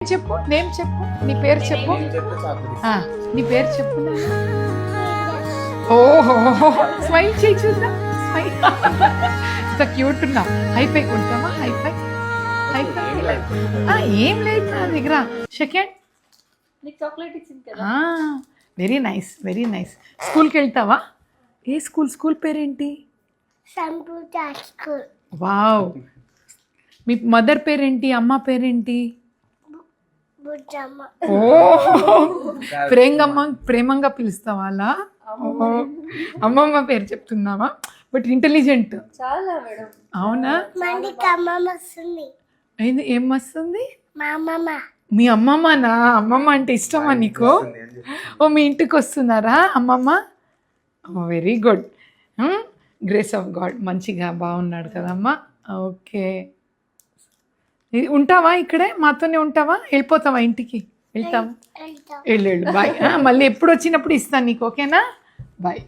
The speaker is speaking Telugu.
చెప్పు నేమ్ చెప్పు నీ పేరు చెప్పు నీ పేరు చెప్పు ఓహో స్మైల్ చేయి చూద్దాం స్మైల్ ఇంత క్యూట్ ఉన్నా హైఫై కొంటామా హైఫై హైఫై ఏం లేదు నా దగ్గర సెకండ్ చాక్లెట్ ఇచ్చింది కదా వెరీ నైస్ వెరీ నైస్ స్కూల్కి వెళ్తావా ఏ స్కూల్ పేరేంటి స్కూల్ వావ్ మీ మదర్ పేరేంటి అమ్మ పేరేంటి ఓ ప్రేమంగా పిలుస్తావా అలా అమ్మమ్మ పేరు చెప్తున్నావా బట్ ఇంటెలిజెంట్ చాలా మేడం అవునా ఏం వస్తుంది మీ అమ్మమ్మనా అమ్మమ్మ అంటే ఇష్టమా నీకు ఓ మీ ఇంటికి వస్తున్నారా అమ్మమ్మ very good grace of God మంచిగా బాగున్నాడు కదమ్మా ఓకే ఉంటావా ఇక్కడే మాతోనే ఉంటావా వెళ్ళిపోతావా ఇంటికి వెళ్తావా వెళ్ళు బాయ్ మళ్ళీ ఎప్పుడు వచ్చినప్పుడు ఇస్తాను నీకు ఓకేనా బాయ్